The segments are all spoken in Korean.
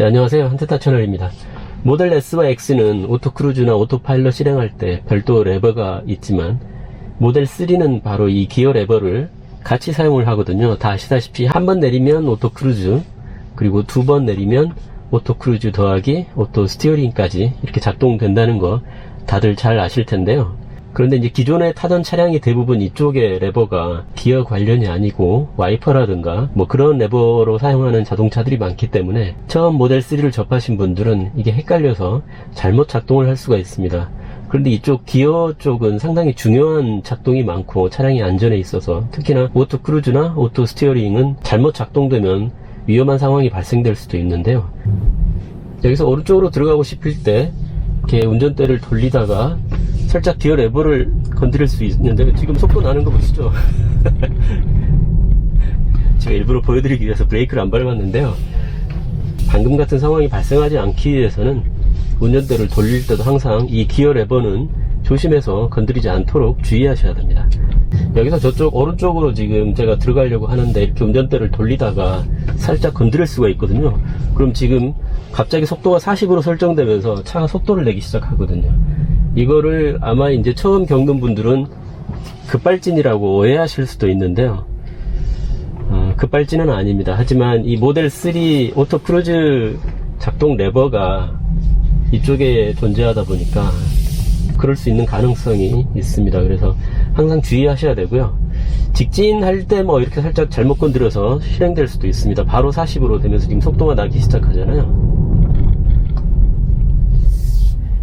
네, 안녕하세요. 한테타 채널입니다. 모델 S와 X는 오토크루즈나 오토파일럿 실행할 때 별도 레버가 있지만 모델 3는 바로 이 기어 레버를 같이 사용을 하거든요. 다 아시다시피 한 번 내리면 오토크루즈, 그리고 두 번 내리면 오토크루즈 더하기 오토 스티어링까지 이렇게 작동된다는 거 다들 잘 아실 텐데요. 그런데 이제 기존에 타던 차량이 대부분 이쪽에 레버가 기어 관련이 아니고 와이퍼라든가 뭐 그런 레버로 사용하는 자동차들이 많기 때문에 처음 모델 3를 접하신 분들은 이게 헷갈려서 잘못 작동을 할 수가 있습니다. 그런데 이쪽 기어 쪽은 상당히 중요한 작동이 많고 차량의 안전에 있어서 특히나 오토 크루즈나 오토 스티어링은 잘못 작동되면 위험한 상황이 발생될 수도 있는데요. 여기서 오른쪽으로 들어가고 싶을 때 이렇게 운전대를 돌리다가 살짝 기어 레버를 건드릴 수 있는데 지금 속도 나는 거 보시죠? 제가 일부러 보여드리기 위해서 브레이크를 안 밟았는데요. 방금 같은 상황이 발생하지 않기 위해서는 운전대를 돌릴 때도 항상 이 기어 레버는 조심해서 건드리지 않도록 주의하셔야 됩니다. 여기서 저쪽 오른쪽으로 지금 제가 들어가려고 하는데 이렇게 운전대를 돌리다가 살짝 건드릴 수가 있거든요. 그럼 지금 갑자기 속도가 40으로 설정되면서 차가 속도를 내기 시작하거든요. 이거를 아마 이제 처음 겪는 분들은 급발진이라고 오해하실 수도 있는데요. 급발진은 아닙니다. 하지만 이 모델 3 오토 크루즈 작동 레버가 이쪽에 존재하다 보니까 그럴 수 있는 가능성이 있습니다. 그래서 항상 주의하셔야 되고요. 직진할 때 뭐 이렇게 살짝 잘못 건드려서 실행될 수도 있습니다. 바로 40으로 되면서 지금 속도가 나기 시작하잖아요.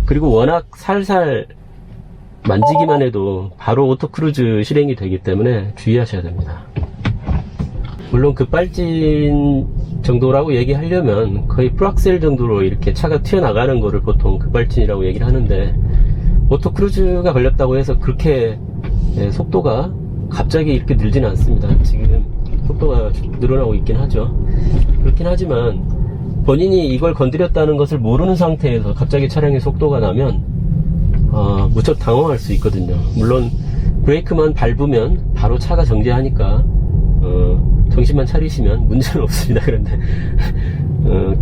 그리고 워낙 살살 만지기만 해도 바로 오토크루즈 실행이 되기 때문에 주의하셔야 됩니다. 물론 급발진 정도라고 얘기하려면 거의 풀악셀 정도로 이렇게 차가 튀어나가는 거를 보통 급발진이라고 얘기를 하는데 오토크루즈가 걸렸다고 해서 그렇게 속도가 갑자기 이렇게 늘지는 않습니다. 지금 속도가 늘어나고 있긴 하죠. 그렇긴 하지만 본인이 이걸 건드렸다는 것을 모르는 상태에서 갑자기 차량의 속도가 나면 무척 당황할 수 있거든요. 물론 브레이크만 밟으면 바로 차가 정지하니까 정신만 차리시면 문제는 없습니다. 그런데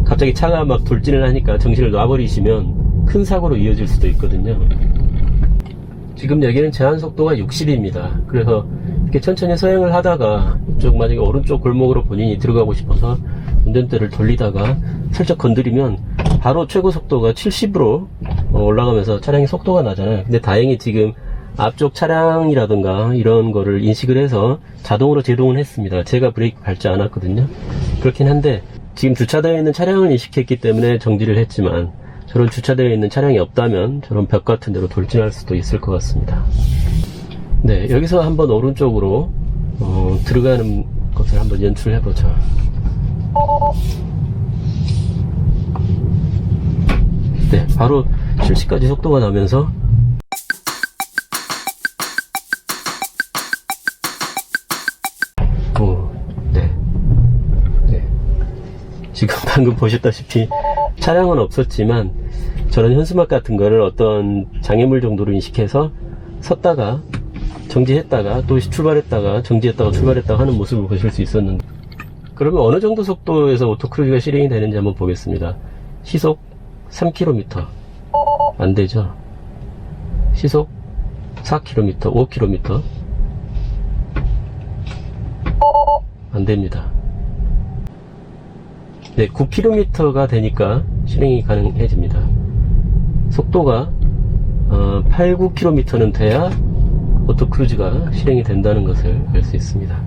갑자기 차가 막 돌진을 하니까 정신을 놔버리시면 큰 사고로 이어질 수도 있거든요. 지금 여기는 제한 속도가 60입니다. 그래서 이렇게 천천히 서행을 하다가 이쪽 만약에 오른쪽 골목으로 본인이 들어가고 싶어서 운전대를 돌리다가 살짝 건드리면 바로 최고 속도가 70으로 올라가면서 차량의 속도가 나잖아요. 근데 다행히 지금 앞쪽 차량이라든가 이런 거를 인식을 해서 자동으로 제동을 했습니다. 제가 브레이크 밟지 않았거든요. 그렇긴 한데 지금 주차되어 있는 차량을 인식했기 때문에 정지를 했지만 저런 주차되어 있는 차량이 없다면 저런 벽 같은 데로 돌진할 수도 있을 것 같습니다. 네, 여기서 한번 오른쪽으로 들어가는 것을 한번 연출해 보죠. 네, 바로 70까지 속도가 나면서 지금 방금 보셨다시피 차량은 없었지만 저런 현수막 같은 거를 어떤 장애물 정도로 인식해서 섰다가 정지했다가 또 출발했다가 정지했다가 출발했다가 하는 모습을 보실 수 있었는데, 그러면 어느 정도 속도에서 오토크루즈가 실행이 되는지 한번 보겠습니다. 시속 3km 안되죠. 시속 4km, 5km 안됩니다. 네, 9km가 되니까 실행이 가능해집니다. 속도가 8, 9km는 돼야 오토크루즈가 실행이 된다는 것을 알 수 있습니다.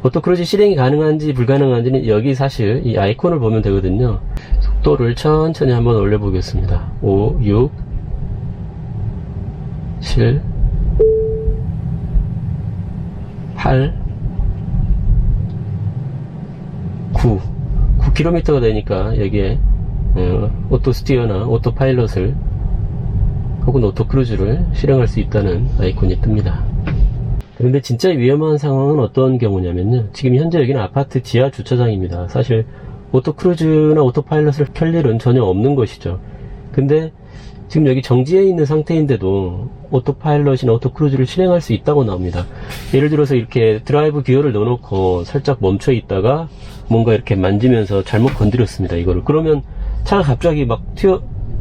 오토크루즈 실행이 가능한지 불가능한지는 여기 사실 이 아이콘을 보면 되거든요. 속도를 천천히 한번 올려보겠습니다. 5, 6, 7, 8, 9 9km가 되니까 여기에 오토 스티어나 오토 파일럿을 혹은 오토 크루즈를 실행할 수 있다는 아이콘이 뜹니다. 그런데 진짜 위험한 상황은 어떤 경우냐면요, 지금 현재 여기는 아파트 지하 주차장입니다. 사실 오토 크루즈나 오토 파일럿을 켤 일은 전혀 없는 것이죠. 근데 지금 여기 정지해 있는 상태인데도 오토 파일럿이나 오토 크루즈를 실행할 수 있다고 나옵니다. 예를 들어서 이렇게 드라이브 기어를 넣어놓고 살짝 멈춰 있다가 뭔가 이렇게 만지면서 잘못 건드렸습니다. 이거를. 그러면 차가 갑자기 막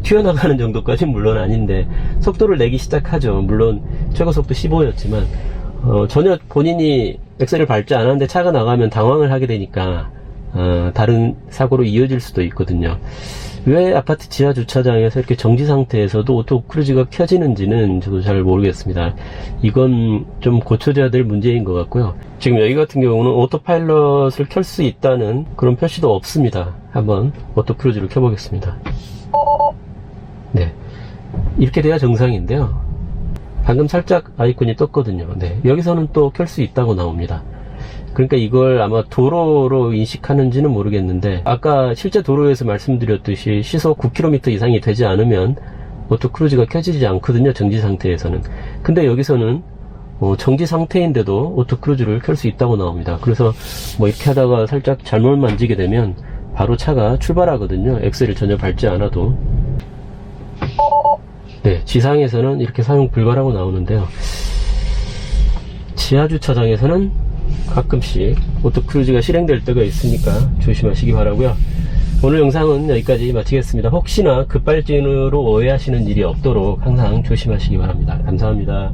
튀어나가는 정도까지는 물론 아닌데 속도를 내기 시작하죠. 물론 최고 속도 15였지만 전혀 본인이 엑셀을 밟지 않았는데 차가 나가면 당황을 하게 되니까 다른 사고로 이어질 수도 있거든요. 왜 아파트 지하 주차장에서 이렇게 정지 상태에서도 오토 크루즈가 켜지는지는 저도 잘 모르겠습니다. 이건 좀 고쳐져야 될 문제인 것 같고요. 지금 여기 같은 경우는 오토파일럿을 켤 수 있다는 그런 표시도 없습니다. 한번 오토 크루즈를 켜보겠습니다. 네, 이렇게 돼야 정상인데요. 방금 살짝 아이콘이 떴거든요. 네, 여기서는 또 켤 수 있다고 나옵니다. 그러니까 이걸 아마 도로로 인식하는지는 모르겠는데, 아까 실제 도로에서 말씀드렸듯이 시속 9km 이상이 되지 않으면 오토 크루즈가 켜지지 않거든요. 정지 상태에서는. 근데 여기서는 정지 상태인데도 오토 크루즈를 켤 수 있다고 나옵니다. 그래서 뭐 이렇게 하다가 살짝 잘못 만지게 되면 바로 차가 출발하거든요. 엑셀을 전혀 밟지 않아도. 네, 지상에서는 이렇게 사용 불가라고 나오는데요. 지하 주차장에서는 가끔씩 오토 크루즈가 실행될 때가 있으니까 조심하시기 바라고요. 오늘 영상은 여기까지 마치겠습니다. 혹시나 급발진으로 오해하시는 일이 없도록 항상 조심하시기 바랍니다. 감사합니다.